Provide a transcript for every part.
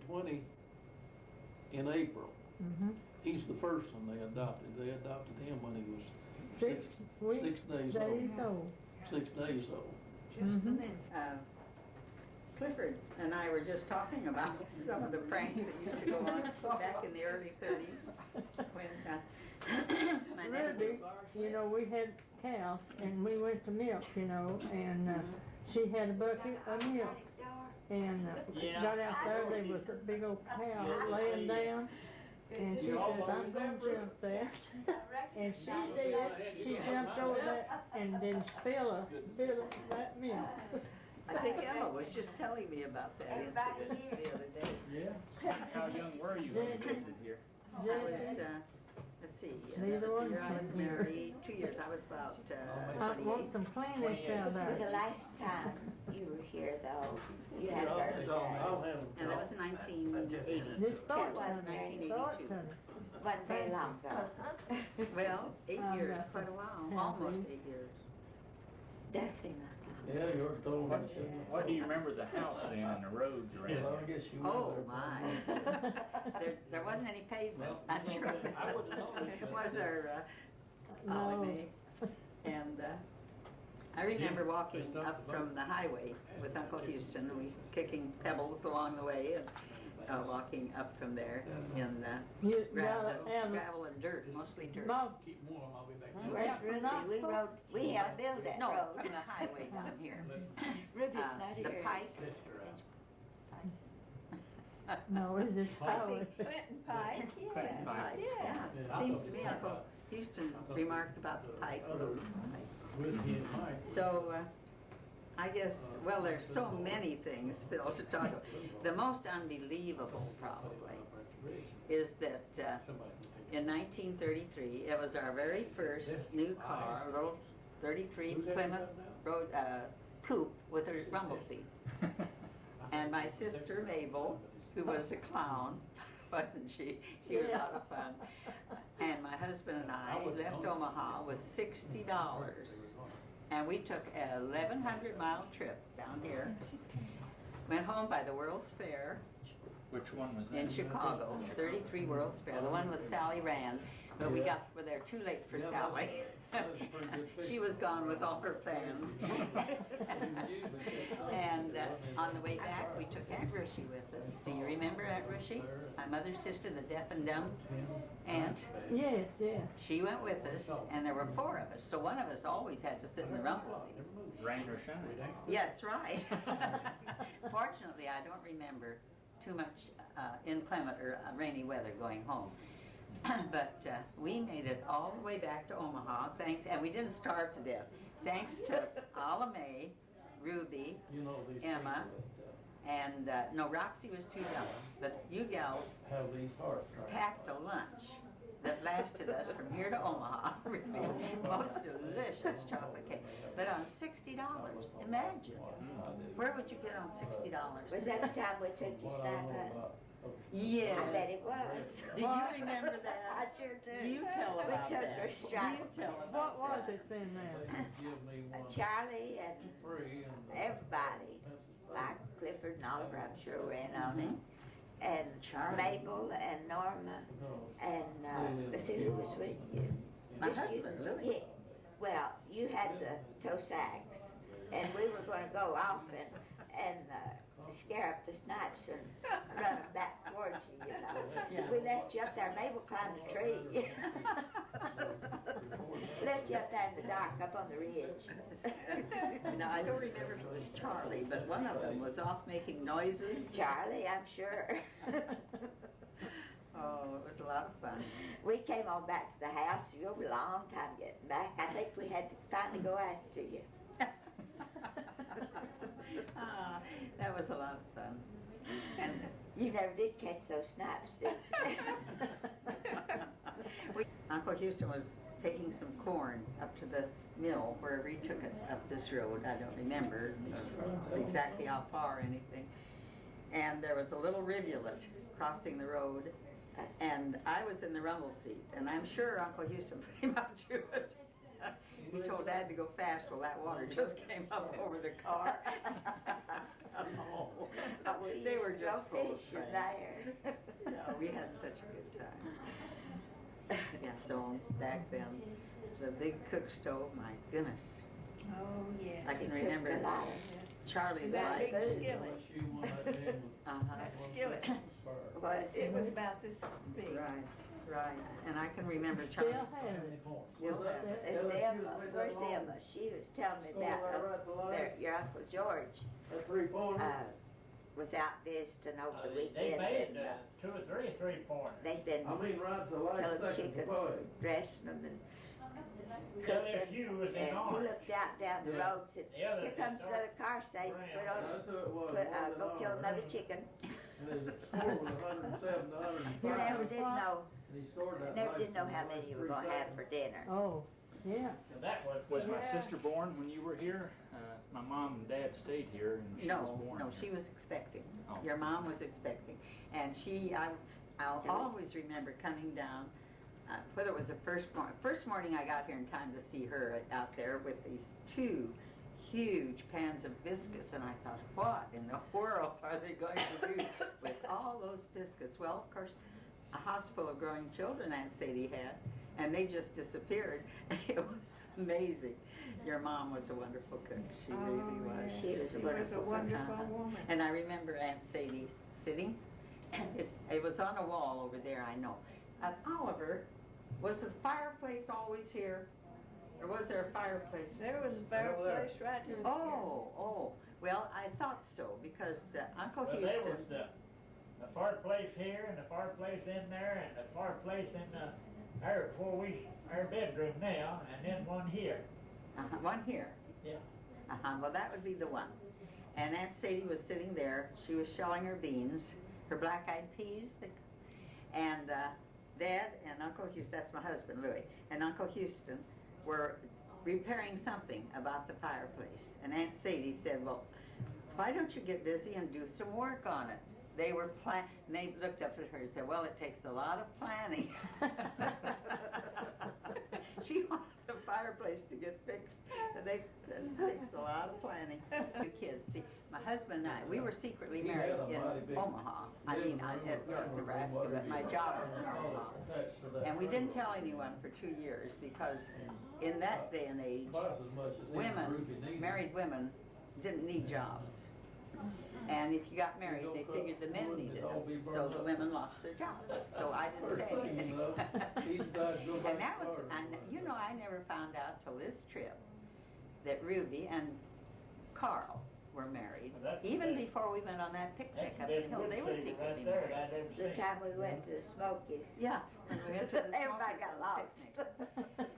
20 in April. Mhm. He's the first one they adopted. They adopted him when he was Six 6 days old. old. 6 days old. Just a Mhm. minute. Clifford and I were just talking about some of the pranks that used to go on back in the early 30s when my nephew. Ruby, we had cows and we went to milk, and she had a bucket of milk. And got out there was a big old cow laying down. And she says, I'm gonna jump there. And she did. She jumped over that and then spilled that milk. I think Emma was just telling me about that incident the other day. Yeah. How young were you when you visited here? I was, let's see, Neither that was one the year I was can. married, 2 years, I was about I want 28. some Kleenex out The there. last time you were here, though, you had a I'll birthday. have him. And that was 1980. This thought Tell to her, me, thought to me. Wasn't very long ago. Well, 8 years, that's quite a while, yeah, almost please. 8 years. Does seem like Yeah, yours told me. What do you remember the house then and the roads around Well, I here? guess you were Oh, there. my. There wasn't any pavement, I'm sure. I wouldn't know. Was there, Ollie? And I remember walking up from the highway with Uncle Houston, we kicking pebbles along the way and walking up from there in You gotta have gravel and dirt, mostly dirt. Keep warm, I'll be back. Where's Ruby? We helped build that No, road. from the highway down here. Ruby's not The here. pike. No, it's just highway. Clinton Pike, Clinton Pike. Yeah, seems to me Uncle Houston remarked about the pike road. With him, Mike. So, I guess, well, there's so many things, Phil, to talk about. The most unbelievable, probably, is that in 1933, it was our very first new car, a little 33 Plymouth Road coupe with a rumble seat. And my sister Mabel, who was a clown, wasn't she? She was a lot of fun. And my husband and I left Omaha with $60. And we took a 1,100-mile trip down here. Went home by the World's Fair Which one was that? in Chicago, 33 World's Fair, the one with Sally Rand. But we were there too late for Sally. She was gone with all her fans. And on the way back, we took Aunt Rushy with us. Do you remember Aunt Rushy? My mother's sister, the deaf and dumb aunt. Yes, yes. She went with us, and there were 4 of us. So one of us always had to sit in the rumble seat. Rain or shine? Yeah, that's right. Fortunately, I don't remember too much inclement or rainy weather going home. But we made it all the way back to Omaha, and we didn't starve to death. Thanks to Alla Mae, Ruby, Emma, and no, Roxy was too young. But you gals Have these hearts. packed a lunch that lasted us from here to Omaha. Really, most delicious chocolate cake. But on $60, imagine. Where would you get on $60? Was that the time we took you snap up? Yes. I bet it was. Do you remember that? I sure do. You tell about We took that. her strike. You tell about What was that. it then now? Give me one Charlie and free and. everybody, like Clifford and Oliver, I'm sure were in on it. And Charlie. Mabel and Norma and, let's see who was with you. My Just you. husband, Louis. Yeah. Well, you had the toe sacks, and we were going to go off and scare up the snipes and run them back towards you, Yeah. We left you up there. Mabel climbed a tree. Left you up there in the dark, up on the ridge. Now, I don't remember if it was Charlie, but one of them was off making noises. Charlie, I'm sure. Oh, it was a lot of fun. We came on back to the house. You were a long time getting back. I think we had to finally go after you. Ah, that was a lot of fun. And You never did catch those snipes, did you? Uncle Houston was taking some corn up to the mill, wherever he took it up this road. I don't remember exactly how far or anything. And there was a little rivulet crossing the road, and I was in the rumble seat, and I'm sure Uncle Houston put him up to it. He told Dad to go fast, well, that water just came up over the car. We They were used to go just full of fishing friends. there. Yeah, we had such a good time. Yeah, so back then, the big cook stove, my goodness. Oh, yes. I can Cooked remember a lot. Charlie's That wife. big food. skillet. She won that game with That skillet. Was It was about this big. Right, right. And I can remember Still Charlie's. have it. Still have it. It's Emma, where's Emma? She was telling me about your Uncle George, That 3-pointer. was out visiting over the They weekend made and, 2 or 3 3-pointers. they'd been I mean, right to the last killing second chickens for play. and dressing them and Well, there's cooking. you was in And he orange. looked out down the Yeah. road and said, The other here comes is another car, say, brown. put on, That's who it was. go kill another chicken. And his score was 107 to 105. Yeah, Never did know, And he scored that never last did know one, how the many last you were 3 gonna have seconds. for dinner. Oh, yeah. That was. Was my Yeah. sister born when you were here? My mom and dad stayed here and she was No, born no, here. she was expecting. Oh. Your mom was expecting. And I'll always remember coming down, whether it was the first morning I got here in time to see her out there with these 2 huge pans of biscuits, and I thought, what in the world are they going to do with all those biscuits? Well, of course, a house full of growing children Aunt Sadie had, and they just disappeared. It was amazing. Your mom was a wonderful cook. She really was. She was a wonderful wonderful Uh-huh. woman. And I remember Aunt Sadie sitting, it was on a wall over there, I know. Oliver, was the fireplace always here? Or was there a fireplace? There was a fireplace right here. Oh, well, I thought so, because Uncle Well, there was Houston, the fireplace here and the fireplace in there and the fireplace in our bedroom now, and then one here. one here. Yeah. Well, that would be the one. And Aunt Sadie was sitting there, she was shelling her beans, her black-eyed peas, and Dad and Uncle Houston, that's my husband, Louis, and Uncle Houston were repairing something about the fireplace. And Aunt Sadie said, well, why don't you get busy and do some work on it? They were and they looked up at her and said, well, it takes a lot of planning. She wanted the fireplace to get fixed, and it takes a lot of planning. 2 kids. See, my husband and I, we were secretly He had married a in mighty big Omaha. I living mean, room at or dining room, Nebraska, whatever but my you job call was in it, Omaha. attached to that And we didn't railroad. tell anyone for 2 years because in that day and age, Twice as much as any women, roof you needed. married women, didn't need jobs. And if you got married, they figured the men needed them, so the women lost their jobs. So I didn't First say thing you anything. know, he decided to go back And that to was, Florida. I never found out till this trip that Ruby and Carl were married. Well, that's Even the- before we went on that picnic That's up the been hill, wood they were city secretly right there, married. that ever The seen. time we went to the Smokies. Yeah, when we went to the Everybody Smokies got picnic. lost.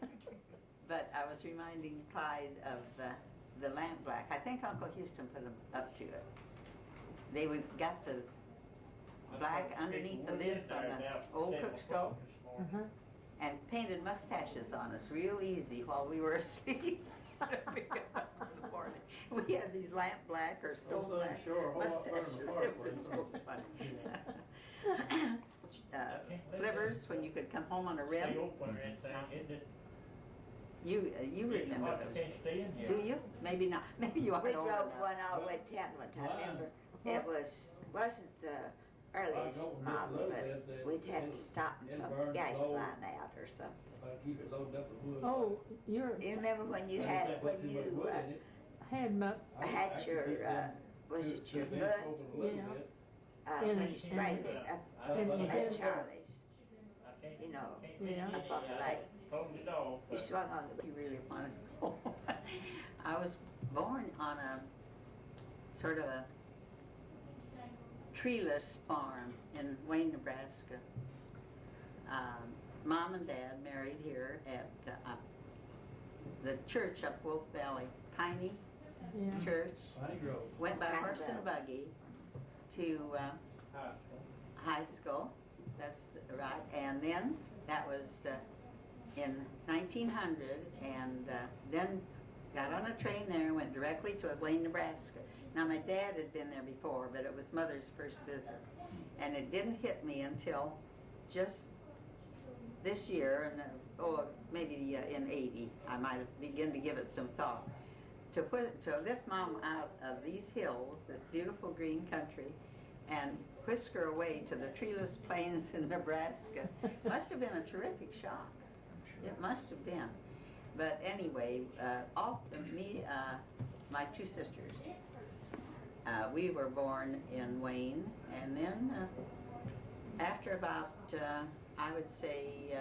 But I was reminding Clyde of the lamp black. I think Uncle Houston put them up to it. They got the black underneath the lids on the old cook stove Uh-huh. and painted mustaches on us real easy while we were asleep. We got up in the morning. We had these lamp black or stove Those black things sure a whole lot better mustaches. than It was fireplace. so funny. Slivers, when you could come home on a They rim. open anything, it didn't. You remember What, those. can't stay in here. Do you? Maybe not. Maybe you aren't We old drove enough. one all the way to town one time, remember? It wasn't the earliest model, but we'd have to stop and pump the gas line out or something. If I keep it loaded up with wood. Oh, you You remember when you I had, put when too much you, wood in it. had my, I had could your, keep them was two- it your two foot? inches open a little Yeah. bit. In- When you sprayed it up in the at head. Charlie's, I can't- you know, can't Yeah. get up on the any, lake. Closed it off, You but swung on the, You really want to go. I was born on a sort of a treeless farm in Wayne, Nebraska. Mom and Dad married here at the church up Wolf Valley, Piney yeah. Church. Piney Grove. Went by Piney horse and Grove. buggy to hospital. high school. That's right. And then that was in 1900, and then got on a train there and went directly to Wayne, Nebraska. Now my dad had been there before, but it was Mother's first visit, and it didn't hit me until just this year, and maybe in '80, I might have begun to give it some thought. to lift Mom out of these hills, this beautiful green country, and whisk her away to the treeless plains in Nebraska must have been a terrific shock. It must have been. But anyway, my two sisters, we were born in Wayne, and then after about, I would say,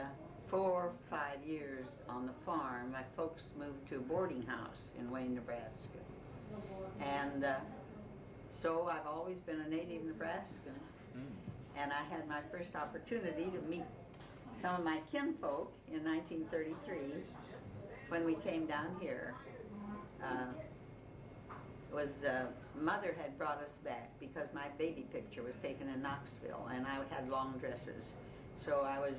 4 or 5 years on the farm, my folks moved to a boarding house in Wayne, Nebraska. And so I've always been a native Nebraskan. And I had my first opportunity to meet some of my kinfolk in 1933 when we came down here. Mother had brought us back because my baby picture was taken in Knoxville, and I had long dresses. So I was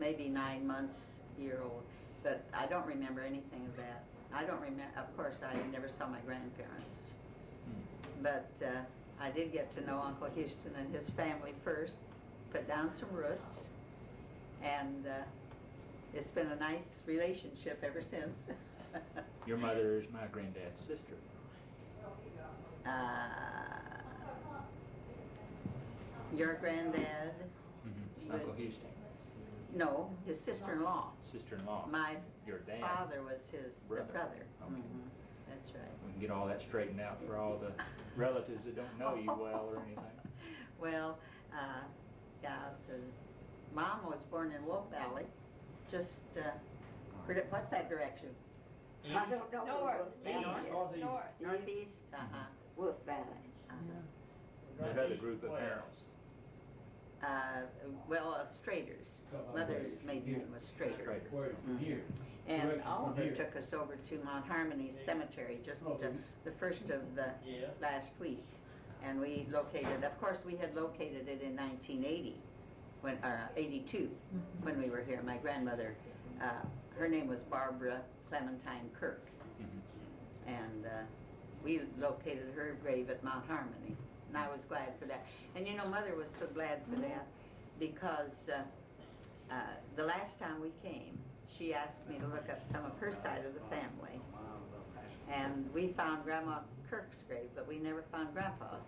maybe 9 months, year old, but I don't remember anything of that. I don't remember, of course, I never saw my grandparents. But I did get to know Uncle Houston and his family first, put down some roots, and it's been a nice relationship ever since. Your mother is my granddad's sister. Your granddad? Uncle Houston. No, his sister-in-law. Sister-in-law. Your dad. Father was his brother. Okay. That's right. We can get all that straightened out for all the relatives that don't know you well or anything. Well, Mom was born in Wolf Valley, just, what's that direction? I don't know. North. Northeast? Wolf Valley. That other group of Herrells. Straders. Mother's maiden name was Strader. Where, here? And Direction from Oliver here. took us over to Mount Harmony Cemetery just the first of last week. And we located, of course, we had located it in 1980, 82, when we were here. My grandmother, her name was Barbara Clementine Kirk. And we located her grave at Mount Harmony. And I was glad for that. And you know, Mother was so glad for that because the last time we came, she asked me to look up some of her side of the family. And we found Grandma Kirk's grave, but we never found Grandpa's.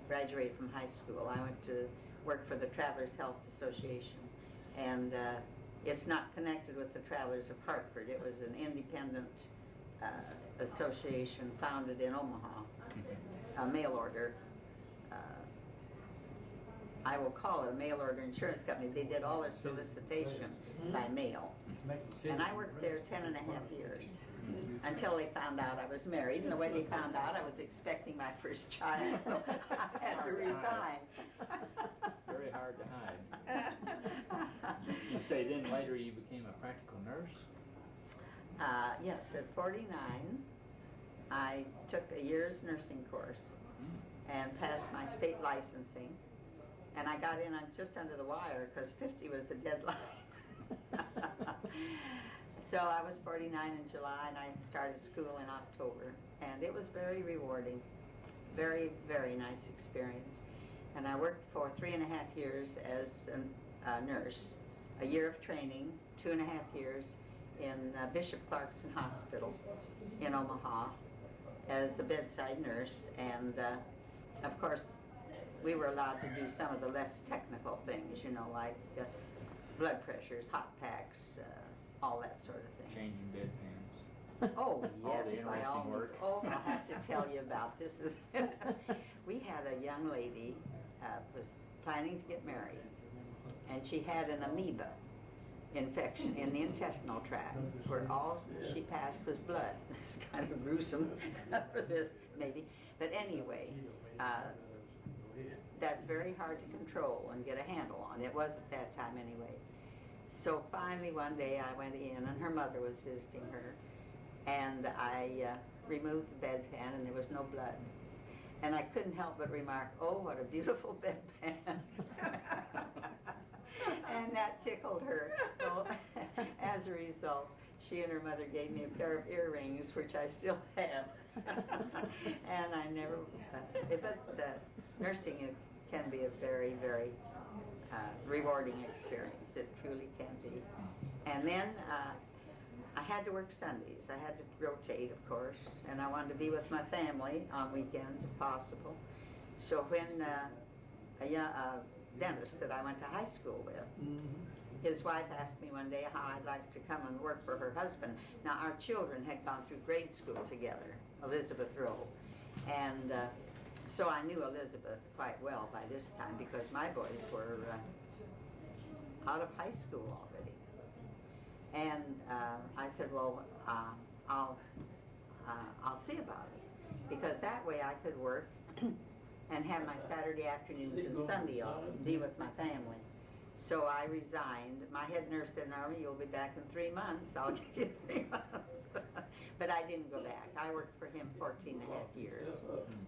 Graduated from high school. I went to work for the Travelers Health Association. And it's not connected with the Travelers of Hartford. It was an independent association founded in Omaha, a mail order. I will call it a mail order insurance company. They did all their solicitation by mail. And I worked there 10 and a half years until they found out I was married. And the way they found out, I was expecting my first child, so I had to resign. Very hard to hide. You say then later you became a practical nurse? Yes, at 49, I took a year's nursing course and passed my state licensing. And I got in just under the wire because 50 was the deadline. So I was 49 in July and I started school in October. And it was very rewarding. Very, very nice experience. And I worked for 3.5 years as a nurse, a year of training, 2.5 years in Bishop Clarkson Hospital in Omaha as a bedside nurse. And of course, we were allowed to do some of the less technical things, you know, like blood pressures, hot packs, all that sort of thing. Changing bedpans. Oh, All the yes, by interesting all means. work. Oh, I'll have to tell you about this. We had a young lady was planning to get married, and she had an amoeba infection in the intestinal tract, where all she passed was blood. It's kind of gruesome for this, maybe. But anyway, that's very hard to control and get a handle on. It was at that time anyway. So finally one day I went in and her mother was visiting her, and I removed the bedpan and there was no blood. And I couldn't help but remark, oh, what a beautiful bedpan. And that tickled her. So as a result, she and her mother gave me a pair of earrings, which I still have. And I never, but nursing can be a very, very rewarding experience. It truly can be. And then I had to work Sundays. I had to rotate, of course, and I wanted to be with my family on weekends if possible. So when a dentist that I went to high school with, his wife asked me one day how I'd like to come and work for her husband. Now, our children had gone through grade school together, Elizabeth Rowe, and so I knew Elizabeth quite well by this time because my boys were out of high school already. And I said, well, I'll see about it, because that way I could work and have my Saturday afternoons and Sunday off and be with my family. So I resigned. My head nurse said, Norma, you'll be back in 3 months. I'll give you 3 months. But I didn't go back. I worked for him 14 and a half years.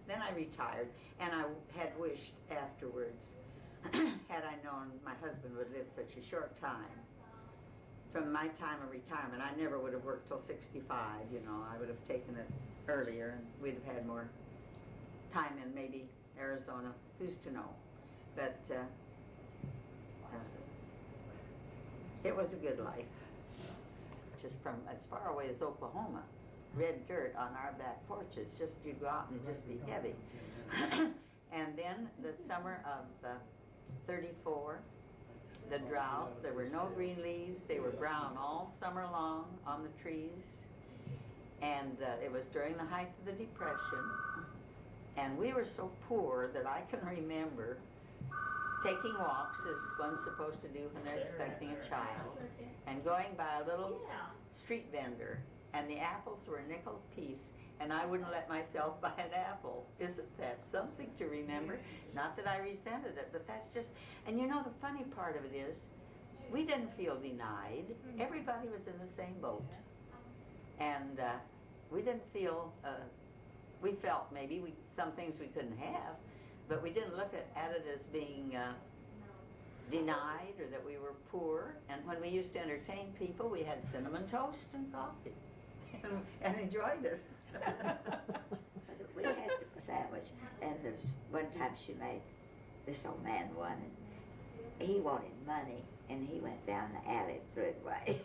Then I retired, and I had wished afterwards, had I known my husband would live such a short time. From my time of retirement, I never would have worked till 65, you know. I would have taken it earlier, and we'd have had more time in maybe Arizona. Who's to know? But it was a good life. Just from as far away as Oklahoma, red dirt on our back porches, just you'd go out and just be heavy. And then the summer of 34, the drought, there were no green leaves. They were brown all summer long on the trees. And it was during the height of the Depression. And we were so poor that I can remember taking walks, as one's supposed to do when they're expecting a child, and going by a little street vendor, and the apples were a nickel apiece, and I wouldn't let myself buy an apple. Isn't that something to remember? Not that I resented it, but that's just, and you know the funny part of it is, we didn't feel denied. Everybody was in the same boat. And we didn't feel, we felt maybe some things we couldn't have, but we didn't look at it as being denied or that we were poor. And when we used to entertain people, we had cinnamon toast and coffee and enjoyed it. We had a sandwich, and there was one time she made this old man one, and he wanted money, and he went down the alley and threw it away.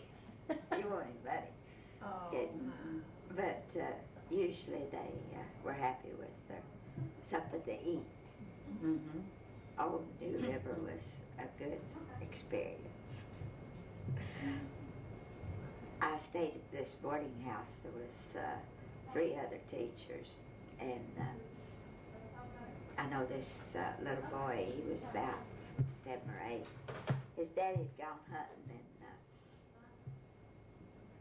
He wanted money. But usually they were happy with something to eat. Old New River was a good experience. I stayed at this boarding house. There was 3 other teachers, and I know this little boy, he was about 7 or 8. His daddy had gone hunting and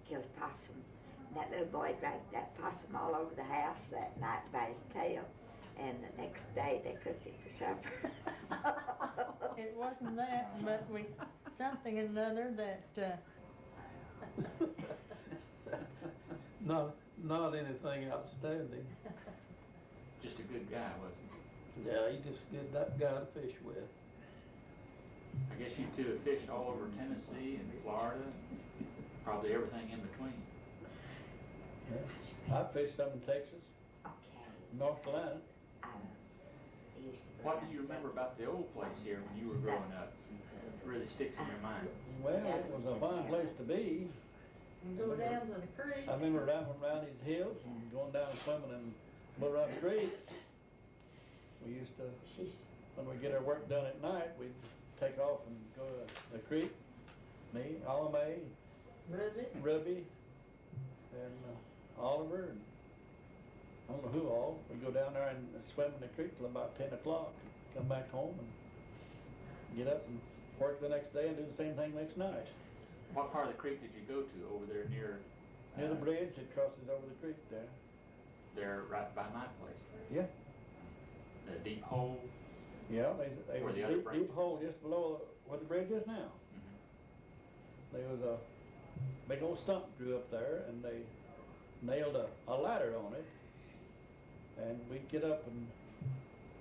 killed a possum. That little boy dragged that possum all over the house that night by his tail, and the next day they cooked it for supper. It wasn't that, but something or another that, Not anything outstanding. Just a good guy, wasn't he? Yeah, he just a good guy to fish with. I guess you two have fished all over Tennessee and Florida, probably everything in between. Yeah. I fished some in Texas, North Carolina. What do you remember about the old place here when you were growing up? It really sticks in your mind. Well, it was a fine place to be. and go down to the creek. I remember driving around these hills and going down and swimming in Little Rock Creek. We used to, when we get our work done at night, we'd take off and go to the creek. Me, Ollie, Ruby, and Oliver, and I don't know who all. We'd go down there and swim in the creek till about 10 o'clock. Come back home and get up and work the next day and do the same thing next night. What part of the creek did you go to over there near? Near the bridge that crosses over the creek there. There, right by my place. Yeah. The deep hole. Yeah, there Where was the a other deep, branch? deep hole just below where the bridge is now. There was a big old stump grew up there, and they nailed a ladder on it. And we'd get up and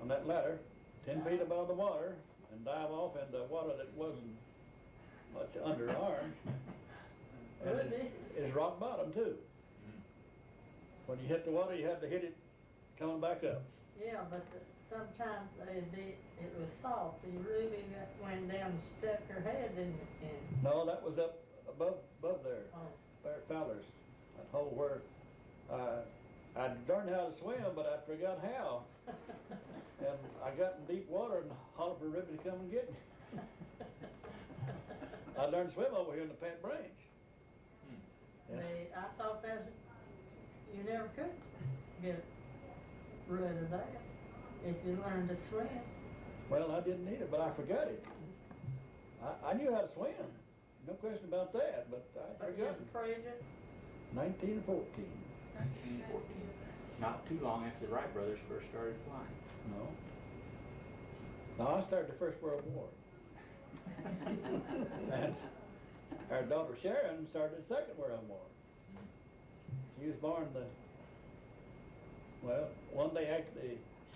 on that ladder, 10 feet above the water, and dive off into water that wasn't much under our arms. And it's rock bottom too. When you hit the water, you had to hit it coming back up. Yeah, but sometimes it was soft. You really went down and stuck her head in. No, that was up above there. Oh. fellers, that hole where, I'd learned how to swim, but I forgot how. And I got in deep water and hollered for Ribbon to come and get me. I learned to swim over here in the Pat Branch. Yeah. I thought that you never could get rid of that if you learned to swim. Well, I didn't either, but I forgot it. I knew how to swim, no question about that, but I But you forgot was it. afraid of 1914. 1914. Not too long after the Wright brothers first started flying. No. No, I started the First World War. And our daughter Sharon started the Second World War. She was born one day after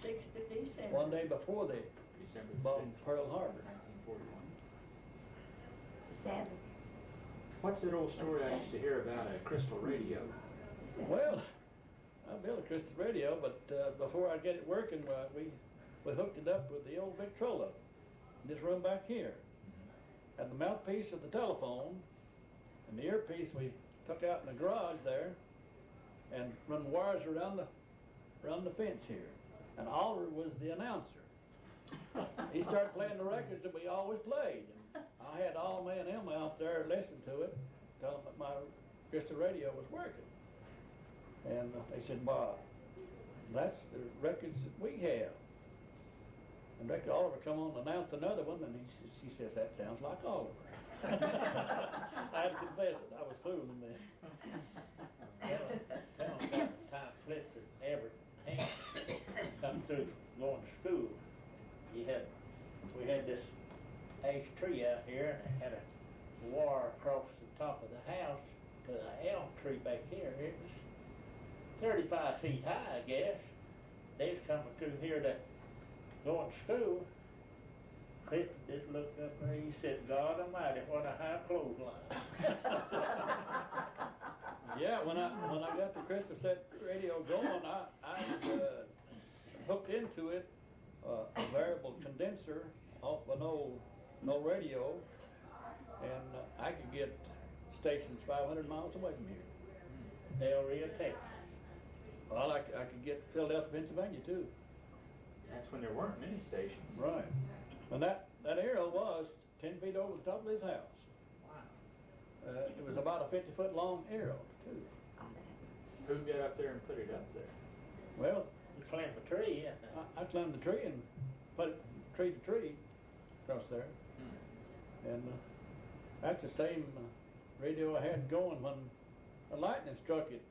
6th of December. one day before they December bombed 6th, Pearl Harbor. 1941. 7. What's that old story I used to hear about a crystal radio? Well, I built a crystal radio, but before I get it working, we hooked it up with the old Victrola. Just run back here. And the mouthpiece of the telephone and the earpiece we took out in the garage there and run wires around the fence here. And Oliver was the announcer. He started playing the records that we always played. And I had Ollie and Emma out there listen to it, tell them that my crystal radio was working. And they said, "Well, that's the records that we have." And Director Oliver come on and announced another one, and she says, "That sounds like Oliver." I had to confess it, I was fooling them. Tell them about the time Clifford and Everett and Hank come through going to school. We had this ash tree out here, and it had a wire across the top of the house to the elm tree back here. It was 35 feet high, I guess. They was coming through here to going to school. Clifford just looked up there, he said, "God Almighty, what a high clothesline." Yeah, when I got the crystal set radio going, I hooked into it a variable condenser off an old radio, and I could get stations 500 miles away from here. Del Rio, Texas. Well, I could get Philadelphia, Pennsylvania too. That's when there weren't many stations. Right. And that aerial was 10 feet over the top of his house. Wow. It was about a 50-foot long aerial too. Who got up there and put it up there? Well, You climbed a tree, and I climbed the tree and put it tree to tree across there. And that's the same radio I had going when the lightning struck it,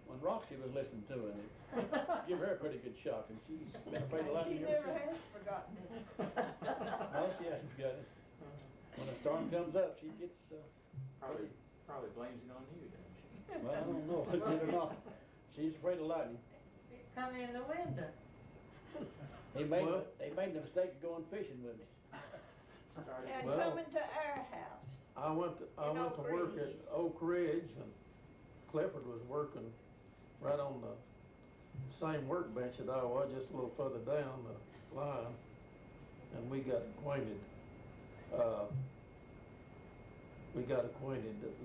when Roxy was listening to it. It gave her a pretty good shock, and she's been afraid of lightning She ever never since. has forgotten it. No, she hasn't forgotten it. When a storm comes up, she gets, Probably blames it on you, doesn't she? well, I don't know, if it did or not. She's afraid of lightning. it. Come in the window. They made the mistake of going fishing with me. And Well- coming to our house. I went In to Oak work at Ridge. Oak Ridge, and Clifford was working right on the same workbench that I was, just a little further down the line, and we got acquainted.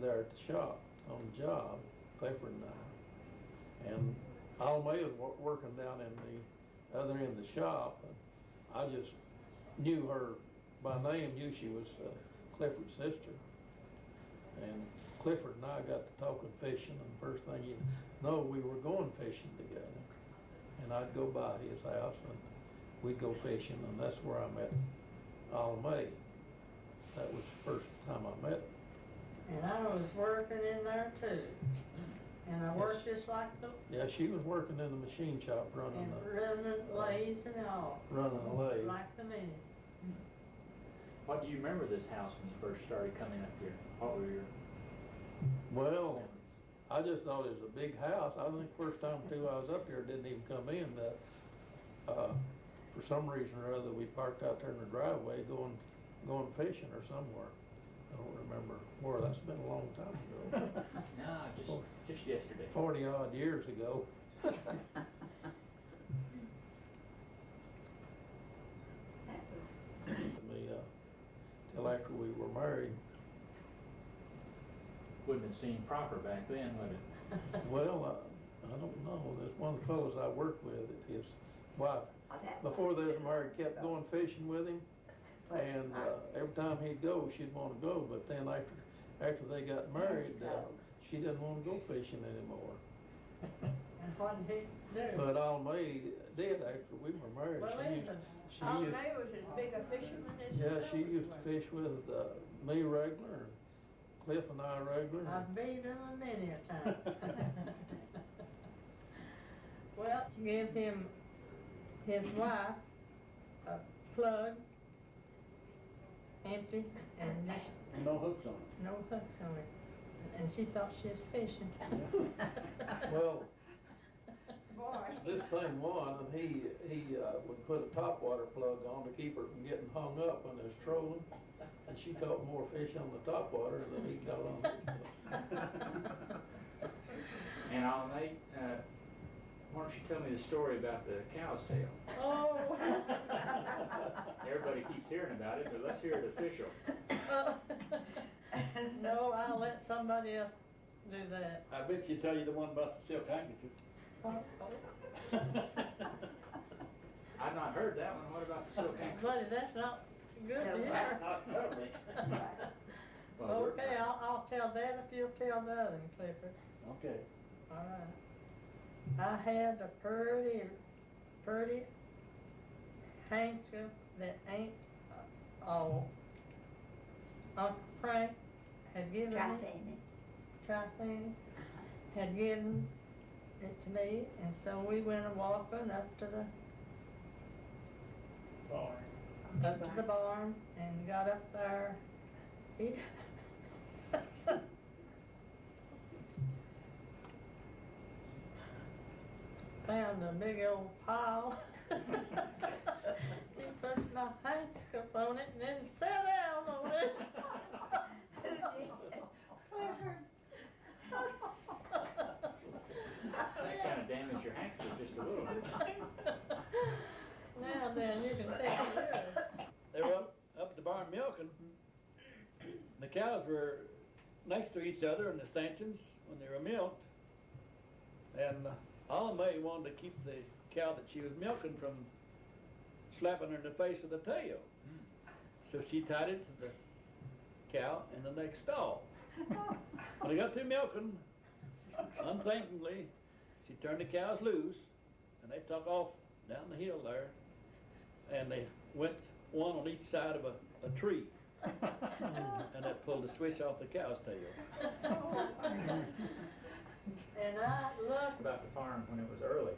There at the shop, on the job, Clifford and I. And Alma was working down in the other end of the shop, and I just knew her by name, knew she was Clifford's sister. And Clifford and I got to talking fishing, and first thing you know, we were going fishing together. And I'd go by his house and we'd go fishing, and that's where I met Alma. That was the first time I met her. And I was working in there too. And I worked just like Yeah, she was working in the machine shop running and the running lathes and all. lathe. Like the men. What do you remember this house when you first started coming up here? What were your Well, I just thought it was a big house. I think first time too I was up here, didn't even come in. For some reason or other, we parked out there in the driveway going fishing or somewhere. I don't remember where. That's been a long time ago. No, just yesterday. 40 odd years ago. Till after we were married. wouldn't have seemed proper back then, would it? Well, I don't know, there's one of the fellows I worked with, his wife, before they was married, kept going fishing with him. And every time he'd go, she'd want to go, but then after they got married, she didn't want to go fishing anymore. And what did he do? But Ollie did after we were married. Well, listen, she Ollie used, was as big a fisherman as yeah, the she used to fish with me regular, and Cliff and I regular. I've beat him a many a time. Well, give him his wife a plug, empty, and just No hooks on it. no hooks on it. And she thought she was fishing. Well, boy. this thing won, and he would put a topwater plug on to keep her from getting hung up when there's trolling. And she caught more fish on the topwater than he caught on the And Ollie, why don't you tell me the story about the cow's tail? Oh. Everybody keeps hearing about it, but let's hear it official. No, I'll let somebody else do that. I bet you tell you the one about the silk handkerchief. I've not heard that one. What about the silk handkerchief? Buddy, that's not good to hear. Not totally. Well, we're- Okay, I'll tell that if you'll tell the other one, Clifford. Okay. All right. I had a pretty handkerchief that ain't all. Uncle Frank had given me. Trifini had given it to me, and so we went a walking up to the barn and got up there. He found a big old pile. He pushed my handkerchief on it and then sat down on it. Clifford. That kind of damaged your handkerchief just a little bit. Now then, you can take it. They were up at the barn milking. The cows were next to each other in the stanchions when they were milked. And Ollie Mae wanted to keep the cow that she was milking from slapping her in the face with the tail. So she tied it to the cow in the next stall. When they got through milking, unthinkingly, she turned the cows loose, and they took off down the hill there, and they went one on each side of a tree, and that pulled the switch off the cow's tail. And I looked. About the farm when it was early.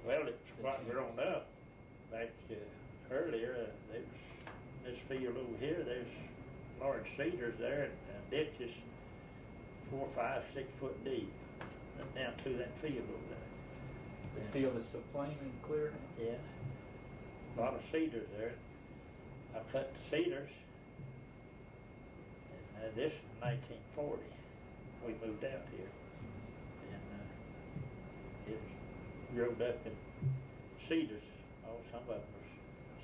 Well, it's quite grown up. Back earlier, there was this field over here, there's large cedars there, and ditches 4, 5, 6 foot deep, and down to that field over there. The field is so plain and clear now. Yeah, a lot of cedars there. I cut the cedars, and this in 1940, we moved out here, and it was growed up in cedars. Oh, some of them was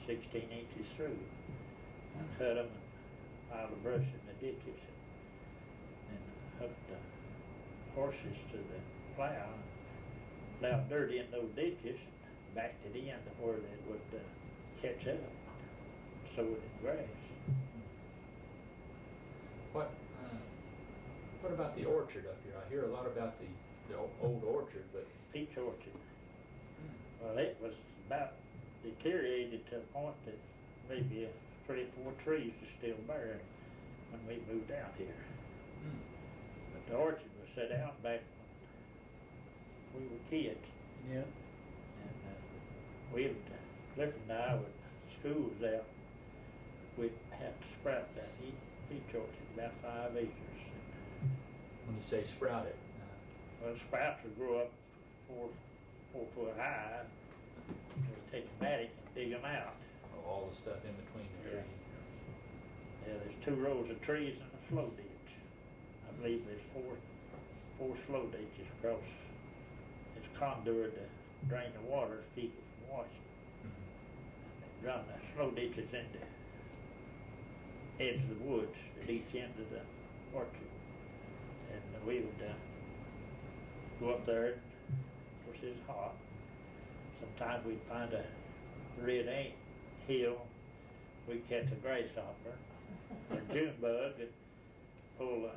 16 inches through. I cut them and piled the brush in the ditches, and hooked the horses to the plow, plowed dirt in those ditches, and backed it in to where they would catch up, sowed in grass. What about the orchard up here? I hear a lot about the old orchard, but Peach orchard. Well, it was about deteriorated to a point that maybe 3 or 4 trees are still bare when we moved out here. But the orchard was set out back when we were kids. Yeah. And we'd, Clifford and I, when school was out, we'd have to sprout that peach orchard, about 5 acres. when you say sprout it, Well, sprouts would grow up 4 foot high. We'd take a mattock and dig them out. all the stuff in between the Yeah. trees. Yeah, there's 2 rows of trees and a slow ditch. I believe there's four slow ditches across. It's conduit to drain the water to keep it from washing. They run the slow ditches into edge of the woods at each end of the orchard. and we would go up there. Of course, it's hot. Sometimes we'd find a red ant hill. We'd catch a grasshopper, a June bug, and pull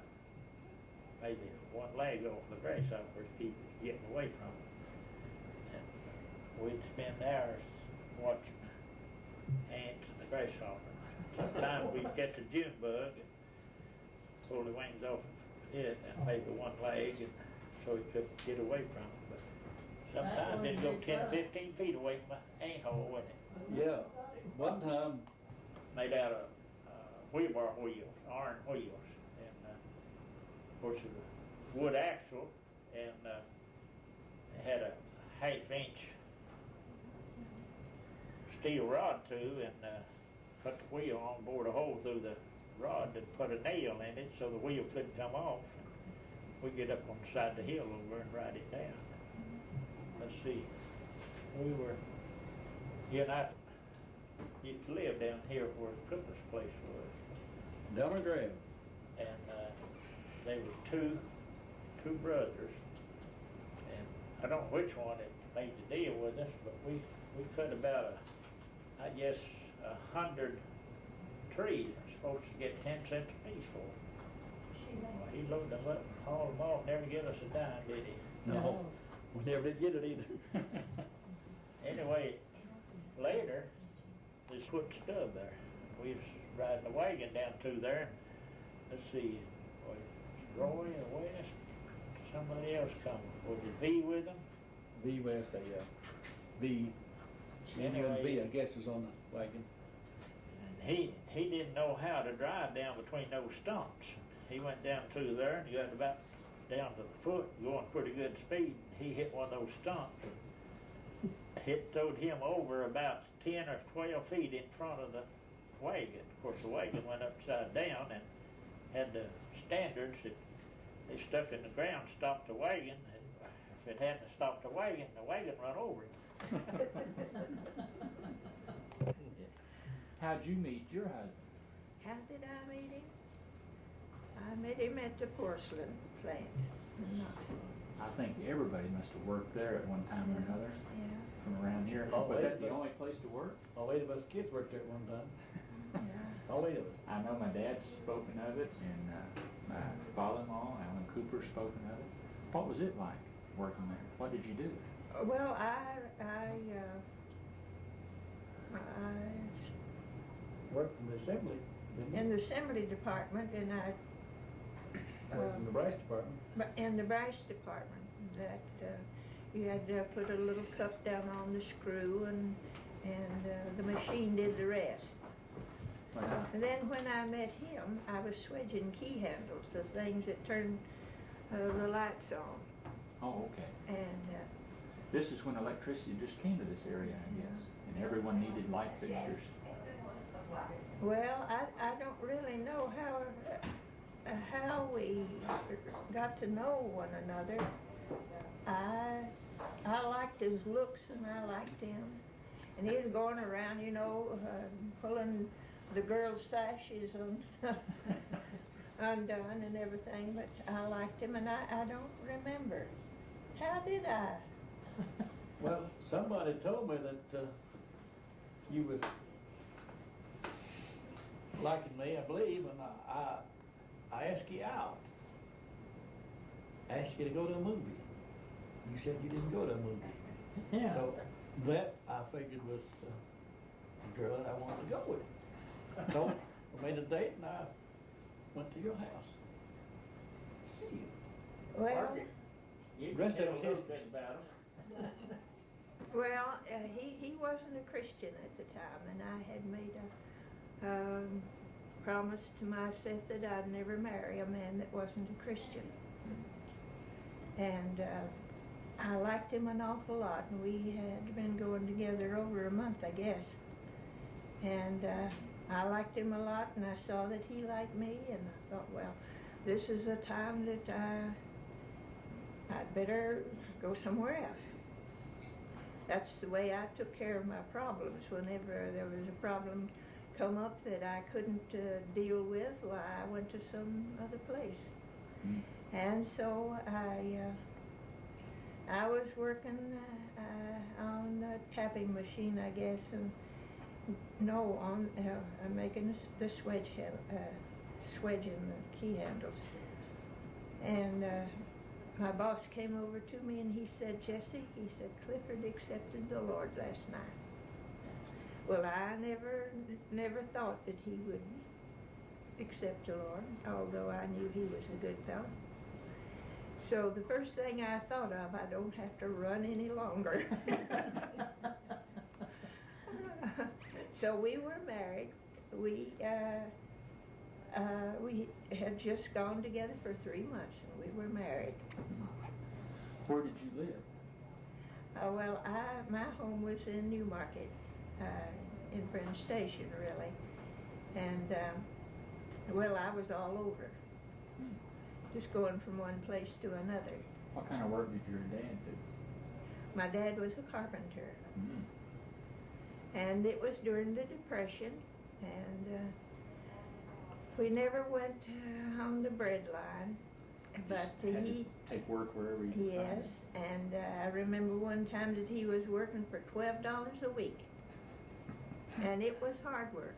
maybe one leg off the grasshopper to keep it getting away from it. And we'd spend hours watching ants and the grasshopper. Sometimes we'd catch a June bug and pull the wings off it and maybe one leg, and so he couldn't get away from it. But sometimes it'd go 10, 15 feet away from an ant hole, wouldn't it? Yeah, one time, Made out of wheelbarrow wheels, iron wheels, and of course it was a wood axle, and it had a half-inch steel rod too, and put the wheel on, bored a hole through the rod and put a nail in it so the wheel couldn't come off. We'd get up on the side of the hill over and ride it down. Let's see, you and I used to live down here where the Clifford's place was. Delmer Graham. And they were two brothers, and I don't know which one that made the deal with us, but we cut about 100 trees, and supposed to get 10 cents a piece for them. Well, he loaded them up, hauled them off, never give us a dime, did he? No, we never did get it either. Anyway, later, this put stub there. We was riding a wagon down through there. Let's see, was Roy or West? Somebody else coming. Was it V with them? V West, V. Anyway, V, I guess, was on the wagon. And he didn't know how to drive down between those stumps. He went down through there and he got about down to the foot, going pretty good speed. He hit one of those stumps. Throwed him over about 10 or 12 feet in front of the wagon. Of course, the wagon went upside down and had the standards that they stuck in the ground, stopped the wagon, and if it hadn't stopped the wagon run over him. How'd you meet your husband? How did I meet him? I met him at the porcelain plant in Knoxville. I think everybody must have worked there at one time or another Yeah. from around here. All Was eight that of the us. only place to work? All 8 of us kids worked there at one time. Yeah. All 8 of us. I know my dad's spoken of it, and my father-in-law, Alan Cooper, spoken of it. What was it like working there? What did you do? Well, I Worked in the assembly, didn't you? in the assembly department, and I Worked in the brass department. in the brass department, that you had to put a little cup down on the screw, and the machine did the rest. Wow. And then when I met him, I was swedging key handles, the things that turn the lights on, Oh, okay. and This is when electricity just came to this area, I guess, and everyone needed light fixtures. well, I don't really know how we got to know one another. I liked his looks, and I liked him. And he was going around, pulling the girls' sashes undone and everything, but I liked him, and I don't remember. How did I? Well, somebody told me that you was liking me, I believe, and I asked you out. Asked you to go to a movie. You said you didn't go to a movie. Yeah. So that, I figured, was a girl that I wanted to go with. So we made a date, and I went to your house. See you. Well, Margaret, you Rest can tell of a little his- bit about him. well, he wasn't a Christian at the time, and I had made a promise to myself that I'd never marry a man that wasn't a Christian. And I liked him an awful lot, and we had been going together over a month, I guess. And I liked him a lot, and I saw that he liked me, and I thought, well, this is a time that I'd better go somewhere else. That's the way I took care of my problems. Whenever there was a problem come up that I couldn't deal with, why, I went to some other place. Mm. And so I was working on the tapping machine, I guess, and no, on making the swedging the key handles. And my boss came over to me and he said, Jessie, he said, Clifford accepted the Lord last night. Well, I never thought that he would accept the Lord, although I knew he was a good fellow. So the first thing I thought of, I don't have to run any longer. So we were married. We had just gone together for 3 months, and we were married. Where did you live? Well, my home was in Newmarket, in Friend Station, really. And, well, I was all over, just going from one place to another. What kind of work did your dad do? My dad was a carpenter. And it was during the Depression, and we never went on the bread line, but Had he... to take work wherever you could find Yes, it. and I remember one time that he was working for $12 a week, and it was hard work.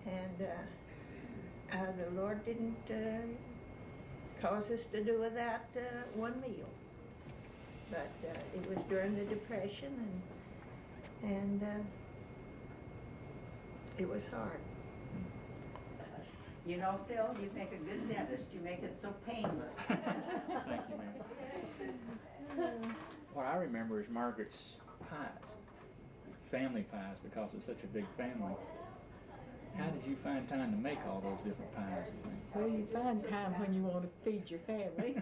And the Lord didn't cause us to do without one meal, but it was during the Depression, and it was hard. You know, Phil, you make a good dentist. You make it so painless. Thank you, ma'am. What I remember is Margaret's pies, family pies, because it's such a big family. How did you find time to make all those different pies and things? Well, you find time when you want to feed your family.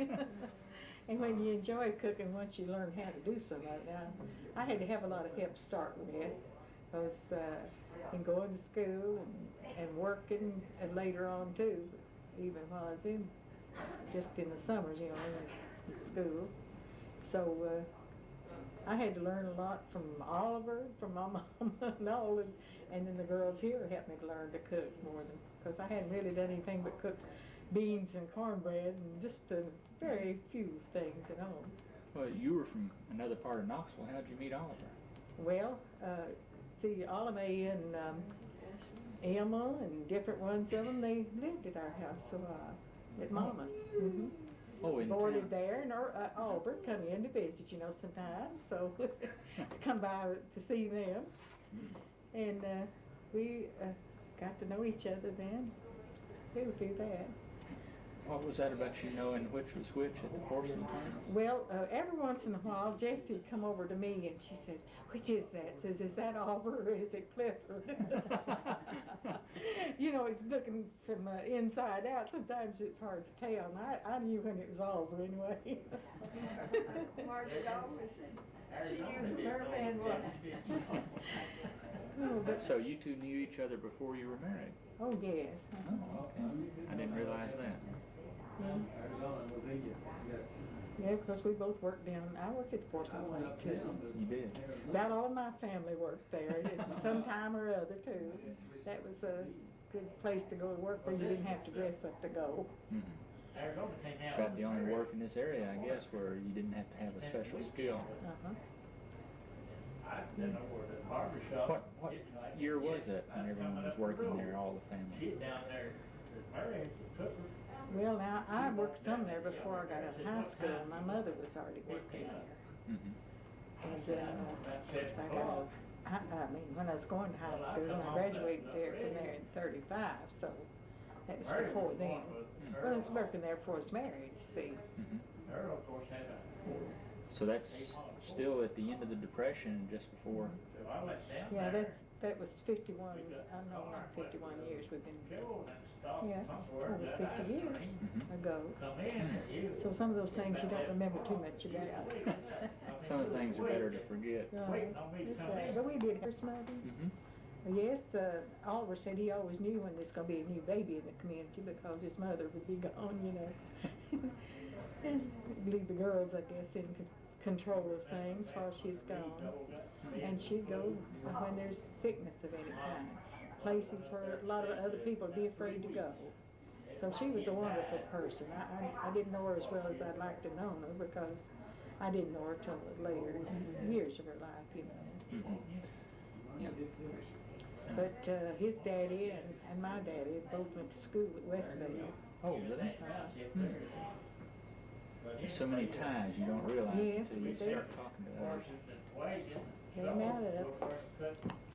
And when you enjoy cooking, once you learn how to do some of it. Now, I had to have a lot of help to start with. Because in going to school and working, and later on too, even while I was just in the summers, you know, in school. So I had to learn a lot from Oliver, from my mom and all, and then the girls here helped me to learn to cook more than, because I hadn't really done anything but cook beans and cornbread and just very few things at home. Well, you were from another part of Knoxville. How'd you meet Oliver? Well, see, Ollie and Emma and different ones of them, they lived at our house, so at Mama's. Oh, in Boarded town. there, and Albert come in to visit, you know, sometimes, so come by to see them. And we got to know each other then. They would do that. What was that about you knowing which was which at the porcelain plant? Well, every once in a while, Jessie would come over to me and she said, which is that? Says, is that Oliver or is it Clifford? You know, it's looking from inside out. Sometimes it's hard to tell. And I knew when it was Oliver anyway. Margaret always said she knew who her man was. Oh, but, So you two knew each other before you were married? oh, yes. Oh, okay. I didn't realize that. Yeah, because we both worked down, I worked at the porcelain plant too. You did? About all my family worked there, some time or other too. That was a good place to go to work where you didn't have to dress up to go. About the only work in this area, I guess, where you didn't have to have a special skill. What year was that when everyone was working there, all the family? Well, now, I worked some there before I got out of high school. My mother was already working there. And I mean, when I was going to high school, I graduated from there in 35, so that was before then. Well, I was working there before I was married, see. So that's still at the end of the Depression, just before. Yeah, that was 51, I don't know, not 51 years we've been, yeah, over 50 years ago. So some of those things you don't remember too much about. Some of the things are better to forget. But we did have some of them. Yes, Oliver said he always knew when there's going to be a new baby in the community because his mother would be gone, you know. And leave the girls, I guess, in control of things while she's gone. And she'd go when there's sickness of any kind. Places where a lot of other people would be afraid to go. So she was a wonderful person. I didn't know her as well as I'd like to know her because I didn't know her till later, years of her life, you know. But his daddy and my daddy both went to school at Westvale. Oh, really? There's so many ties you don't realize Yes, until you they- start talking to others. Came out of